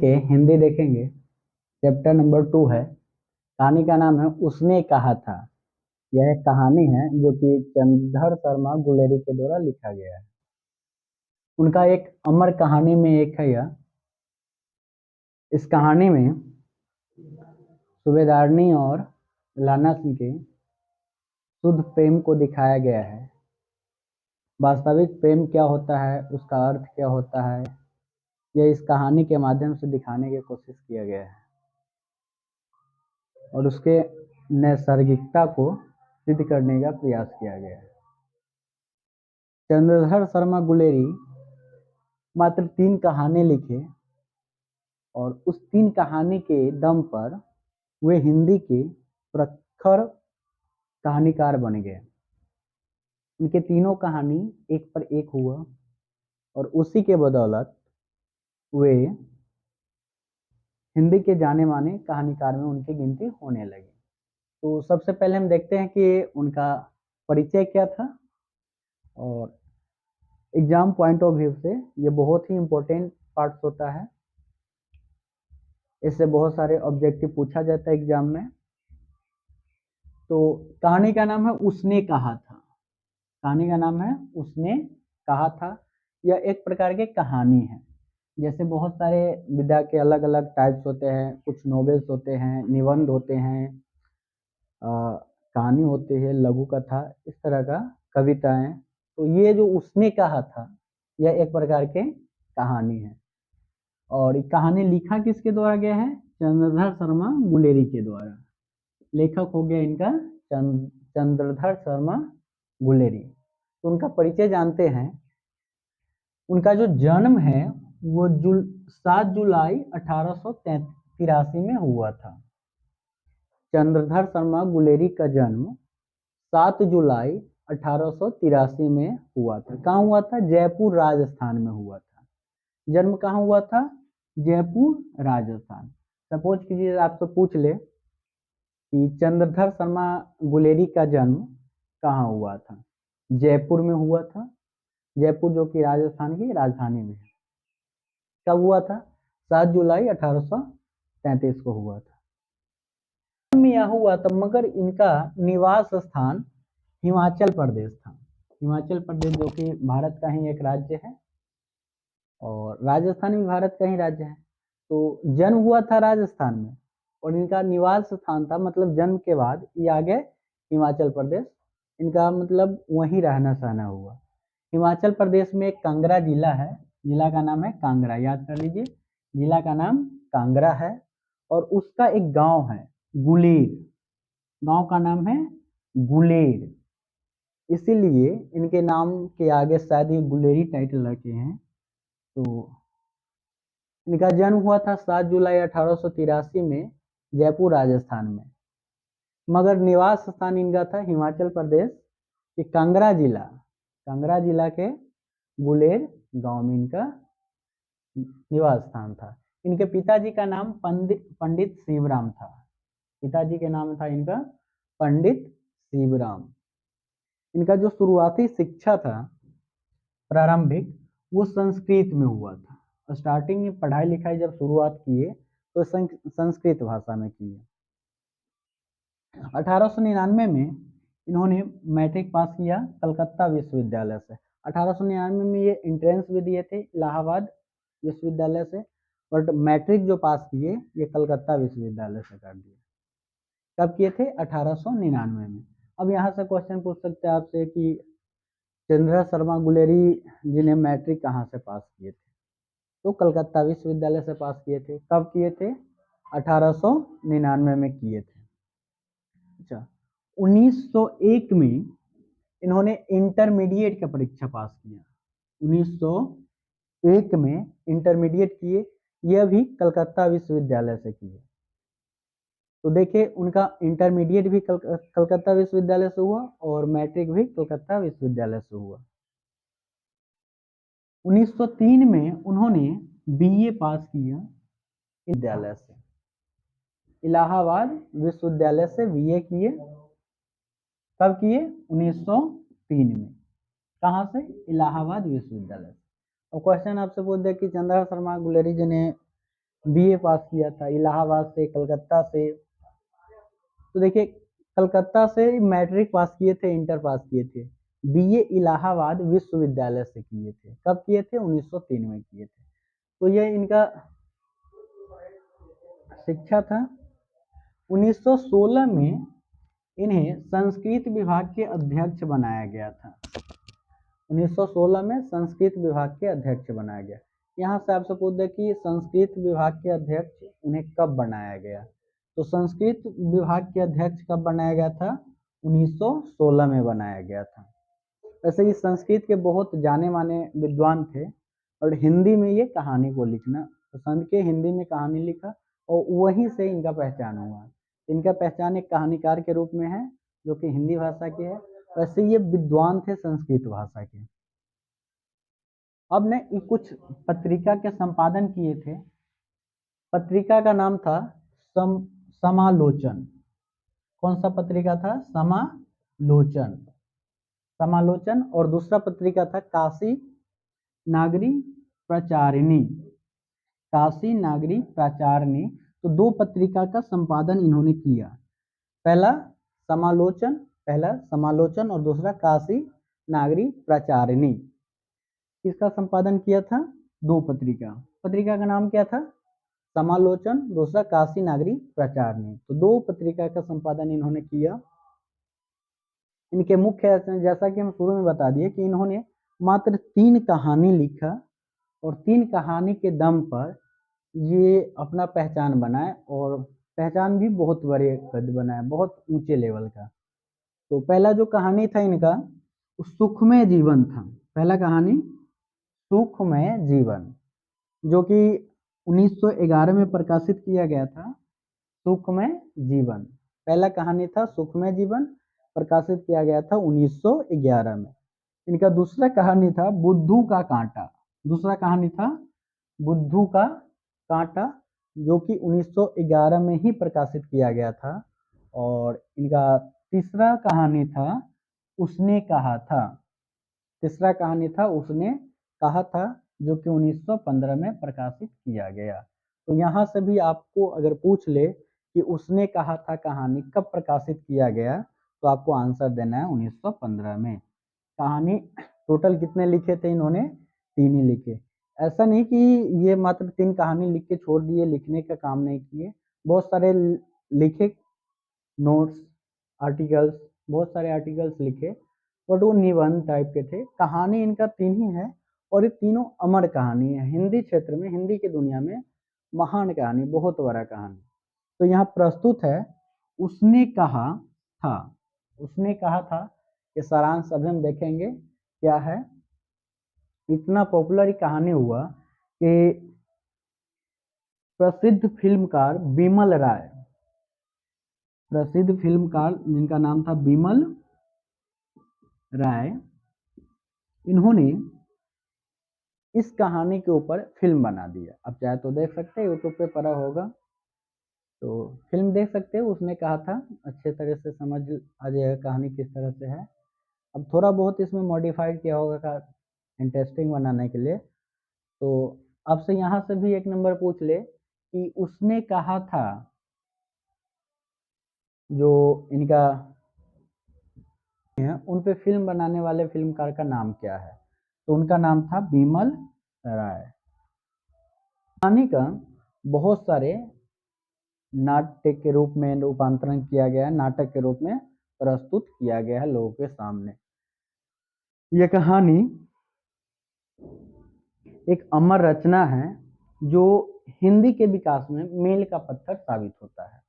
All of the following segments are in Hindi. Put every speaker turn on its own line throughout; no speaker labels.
के हिंदी देखेंगे। चैप्टर नंबर 2 है। कहानी का नाम है उसने कहा था। यह एक कहानी है जो कि चंद्रधर शर्मा गुलेरी के द्वारा लिखा गया है। उनका एक अमर कहानी में एक है यह। इस कहानी में सूबेदारनी और लाना सिंह के शुद्ध प्रेम को दिखाया गया है। वास्तविक प्रेम क्या होता है, उसका अर्थ क्या होता है, यह इस कहानी के माध्यम से दिखाने की कोशिश किया गया है और उसके नैसर्गिकता को सिद्ध करने का प्रयास किया गया है। चंद्रधर शर्मा गुलेरी मात्र 3 कहानी लिखे और उस 3 कहानी के दम पर वे हिंदी के प्रखर कहानीकार बन गए। उनके तीनों कहानी एक पर एक हुआ और उसी के बदौलत वे हिंदी के जाने माने कहानीकार में उनकी गिनती होने लगी। तो सबसे पहले हम देखते हैं कि उनका परिचय क्या था और एग्जाम पॉइंट ऑफ व्यू से ये बहुत ही इम्पोर्टेंट पार्ट्स होता है। इससे बहुत सारे ऑब्जेक्टिव पूछा जाता है एग्जाम में। तो कहानी का नाम है उसने कहा था। कहानी का नाम है उसने कहा था। यह एक प्रकार की कहानी है। जैसे बहुत सारे विधा के अलग अलग टाइप्स होते हैं। कुछ नॉवेल्स होते हैं, निबंध होते हैं, कहानी होती है, लघु कथा, इस तरह का कविताएं। तो ये जो उसने कहा था यह एक प्रकार के कहानी है। और कहानी लिखा किसके द्वारा गया है? चंद्रधर शर्मा गुलेरी के द्वारा। लेखक हो गया इनका चंद्रधर शर्मा गुलेरी। तो उनका परिचय जानते हैं। उनका जो जन्म है वो 7 जुलाई 1883 में हुआ था। चंद्रधर शर्मा गुलेरी का जन्म 7 जुलाई 1883 में हुआ था। कहाँ हुआ था? जयपुर राजस्थान में हुआ था। जन्म कहाँ हुआ था? जयपुर राजस्थान। सपोज कीजिए आपसे पूछ ले कि चंद्रधर शर्मा गुलेरी का जन्म कहाँ हुआ था? जयपुर में हुआ था। जयपुर जो कि राजस्थान की राजधानी में है। कब हुआ था? 7 जुलाई 1833 को हुआ था। यह हुआ था मगर इनका निवास स्थान हिमाचल प्रदेश था। हिमाचल प्रदेश जो कि भारत का ही एक राज्य है और राजस्थान भी भारत का ही राज्य है। तो जन्म हुआ था राजस्थान में और इनका निवास स्थान था, मतलब जन्म के बाद ये आ गए हिमाचल प्रदेश। इनका मतलब वहीं रहना सहना हुआ। हिमाचल प्रदेश में एक कांगड़ा जिला है। जिला का नाम है कांगड़ा, याद कर लीजिए। जिला का नाम कांगड़ा है और उसका एक गांव है गुलेर। गांव का नाम है गुलेर। इसीलिए इनके नाम के आगे शायद ये गुलेरी टाइटल रखे हैं। तो इनका जन्म हुआ था 7 जुलाई 1883 में जयपुर राजस्थान में, मगर निवास स्थान इनका था हिमाचल प्रदेश के कांगड़ा जिला। कांगड़ा जिला के गुलेर गांव में इनका निवास स्थान था। इनके पिताजी का नाम पंडित शिवराम था। पिताजी के नाम था इनका पंडित शिवराम। इनका जो शुरुआती शिक्षा था प्रारंभिक, वो संस्कृत में हुआ था। स्टार्टिंग में पढ़ाई लिखाई जब शुरुआत किए तो संस्कृत भाषा में किए। 1899 में इन्होंने मैट्रिक पास किया कलकत्ता विश्वविद्यालय से। 1899 में ये एंट्रेंस भी दिए थे इलाहाबाद विश्वविद्यालय से, बट मैट्रिक जो पास किए ये कलकत्ता विश्वविद्यालय से कर दिए। कब किए थे? 1899 में। अब यहाँ से क्वेश्चन पूछ सकते हैं आपसे कि चंद्रधर शर्मा गुलेरी जी ने मैट्रिक कहाँ से पास किए थे? तो कलकत्ता विश्वविद्यालय से पास किए थे। कब किए थे? 1899 में किए थे। अच्छा, 1901 में इन्होंने इंटरमीडिएट का परीक्षा पास किया। 1901 में इंटरमीडिएट किए, यह भी कलकत्ता विश्वविद्यालय से किए। तो देखिए उनका इंटरमीडिएट भी कलकत्ता विश्वविद्यालय से हुआ और मैट्रिक भी कलकत्ता विश्वविद्यालय से हुआ। 1903 में उन्होंने बीए पास किया विद्यालय से। इलाहाबाद विश्वविद्यालय से बीए किए। कब किए? 1903 में। कहाँ से? इलाहाबाद विश्वविद्यालय से। और क्वेश्चन आपसे पूछ दे कि चंद्रधर शर्मा गुलेरी जी ने बीए पास किया था, इलाहाबाद से, कलकत्ता से। तो देखिए, कलकत्ता से मैट्रिक पास किए थे, इंटर पास किए थे। बीए इलाहाबाद विश्वविद्यालय से किए थे। कब किए थे? 1903 में किए थे। तो ये इनका शिक्षा था। 1916 में इन्हें संस्कृत विभाग के अध्यक्ष बनाया गया था। 1916 में संस्कृत विभाग के अध्यक्ष बनाया गया। यहाँ से आपसे पूछ दे कि संस्कृत विभाग के अध्यक्ष उन्हें कब बनाया गया? तो संस्कृत विभाग के अध्यक्ष कब बनाया गया था? 1916 में बनाया गया था। वैसे ही संस्कृत के बहुत जाने माने विद्वान थे, और हिंदी में ये कहानी को लिखना पसंद के, हिंदी में कहानी लिखा, और वहीं से इनका पहचान हुआ। इनका पहचान एक कहानीकार के रूप में है, जो कि हिंदी भाषा के है। वैसे ये विद्वान थे संस्कृत भाषा के। अब ने कुछ पत्रिका के संपादन किए थे। पत्रिका का नाम था समालोचन। कौन सा पत्रिका था? समालोचन। समालोचन। और दूसरा पत्रिका था काशी नागरी प्रचारिणी। काशी नागरी प्रचारिणी। तो दो पत्रिका का संपादन इन्होंने किया। पहला समालोचन और दूसरा काशी नागरी प्रचारिणी। किसका संपादन किया था? दो पत्रिका। पत्रिका का नाम क्या था? समालोचन, दूसरा काशी नागरी प्रचारिणी। तो दो पत्रिका का संपादन इन्होंने किया। इनके मुख्य, जैसा कि हम शुरू में बता दिए, कि इन्होंने मात्र 3 कहानी लिखा, और 3 कहानी के दम पर ये अपना पहचान बनाए, और पहचान भी बहुत बड़े कद बनाए, बहुत ऊंचे लेवल का। तो पहला जो कहानी था इनका, सुखमय जीवन था। पहला कहानी सुखमय जीवन, जो कि 1911 में प्रकाशित किया गया था। सुखमय जीवन पहला कहानी था। सुखमय जीवन प्रकाशित किया गया था 1911 में। इनका दूसरा कहानी था बुद्धू का कांटा। दूसरा कहानी था बुद्धू का कांटा, जो कि 1911 में ही प्रकाशित किया गया था। और इनका तीसरा कहानी था उसने कहा था। तीसरा कहानी था उसने कहा था, जो कि 1915 में प्रकाशित किया गया। तो यहाँ से भी आपको अगर पूछ ले कि उसने कहा था कहानी कब प्रकाशित किया गया, तो आपको आंसर देना है 1915 में। कहानी टोटल कितने लिखे थे इन्होंने? 3 ही लिखे। ऐसा नहीं कि ये मात्र 3 कहानी लिख के छोड़ दिए, लिखने का काम नहीं किए। बहुत सारे लिखे, नोट्स, आर्टिकल्स, बहुत सारे आर्टिकल्स लिखे, बट वो निबंध टाइप के थे। कहानी इनका 3 ही है, और ये तीनों अमर कहानी है। हिंदी क्षेत्र में, हिंदी की दुनिया में महान कहानी, बहुत बड़ा कहानी। तो यहाँ प्रस्तुत है उसने कहा था। उसने कहा था कि सारांश अभी हम देखेंगे क्या है। इतना पॉपुलर कहानी हुआ कि प्रसिद्ध फिल्मकार बिमल राय, प्रसिद्ध फिल्मकार जिनका नाम था बिमल राय, इन्होंने इस कहानी के ऊपर फिल्म बना दिया। अब चाहे तो देख सकते हैं, यूट्यूब पे पड़ा होगा, तो फिल्म देख सकते हैं। उसने कहा था, अच्छे तरह से समझ आ जाएगा कहानी किस तरह से है। अब थोड़ा बहुत इसमें मॉडिफाइड किया होगा का इंटरेस्टिंग बनाने के लिए। तो आपसे यहाँ से भी एक नंबर पूछ ले कि उसने कहा था, जो इनका है, उन पे फिल्म बनाने वाले फिल्मकार का नाम क्या है? तो उनका नाम था बिमल राय। कहानी का बहुत सारे नाट्य के रूप में रूपांतरण किया गया है, नाटक के रूप में प्रस्तुत किया गया है लोगों के सामने। यह कहानी एक अमर रचना है, जो हिंदी के विकास में मील का पत्थर साबित होता है।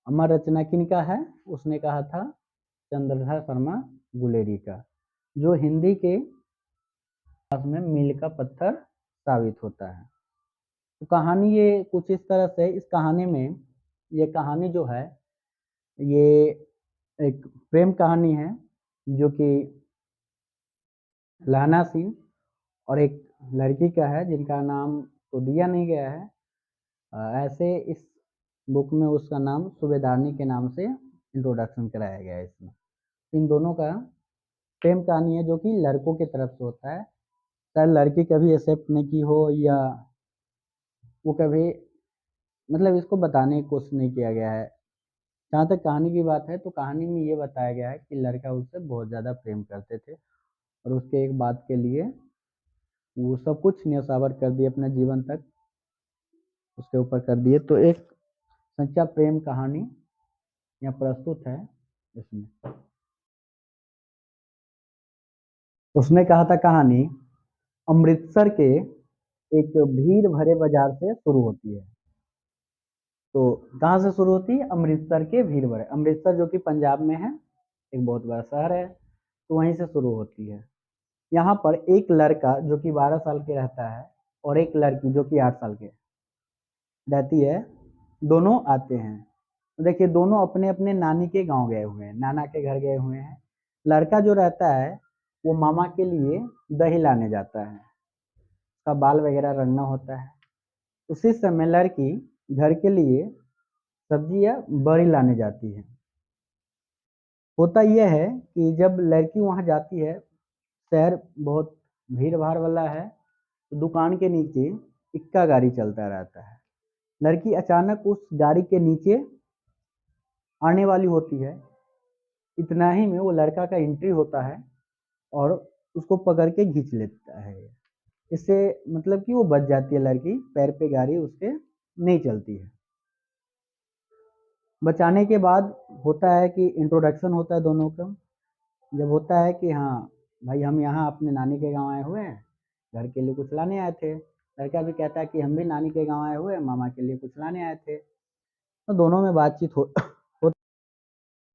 अमर रचना किनका है? उसने कहा था चंद्रधर शर्मा गुलेरी का, जो हिंदी के विकास में मील का पत्थर साबित होता है। तो कहानी ये कुछ इस तरह से, इस कहानी में, ये कहानी जो है, ये एक प्रेम कहानी है, जो कि लहना सिंह और एक लड़की का है, जिनका नाम तो दिया नहीं गया है। ऐसे इस बुक में उसका नाम सूबेदारनी के नाम से इंट्रोडक्शन कराया गया है इसमें। इन दोनों का प्रेम कहानी है, जो कि लड़कों की तरफ से होता है। शायद लड़की कभी एक्सेप्ट नहीं की हो, या वो कभी मतलब इसको बताने की कोशिश नहीं किया गया है। जहाँ तक कहानी की बात है तो कहानी में ये बताया गया है कि लड़का उससे बहुत ज़्यादा प्रेम करते थे और उसके एक बात के लिए वो सब कुछ न्यौछावर कर दिए, अपना जीवन तक उसके ऊपर कर दिए। तो एक सच्चा प्रेम कहानी यहाँ प्रस्तुत है इसमें। उसने कहा था कहानी अमृतसर के एक भीड़ भरे बाजार से शुरू होती है। तो कहाँ से शुरू होती है? अमृतसर के भीड़ भरे, अमृतसर जो कि पंजाब में है, एक बहुत बड़ा शहर है, तो वहीं से शुरू होती है। यहाँ पर एक लड़का जो कि 12 साल के रहता है और एक लड़की जो कि 8 साल के रहती है, दोनों आते हैं। देखिए दोनों अपने अपने नानी के गांव गए हुए हैं, नाना के घर गए हुए हैं। लड़का जो रहता है वो मामा के लिए दही लाने जाता है, उसका बाल वगैरह रंगना होता है। उसी समय लड़की घर के लिए सब्जी या बड़ी लाने जाती है। होता यह है कि जब लड़की वहां जाती है, शहर बहुत भीड़ भाड़ वाला है, तो दुकान के नीचे इक्का गाड़ी चलता रहता है। लड़की अचानक उस गाड़ी के नीचे आने वाली होती है, इतना ही में वो लड़का का एंट्री होता है और उसको पकड़ के खींच लेता है। इससे मतलब कि वो बच जाती है लड़की, पैर पे गाड़ी उसके नहीं चलती है। बचाने के बाद होता है कि इंट्रोडक्शन होता है दोनों का। जब होता है कि हाँ भाई हम यहाँ अपने नानी के गांव आए हुए हैं, घर के लिए कुछ लाने आए थे। लड़का भी कहता है कि हम भी नानी के गांव आए हुए हैं, मामा के लिए कुछ लाने आए थे। तो दोनों में बातचीत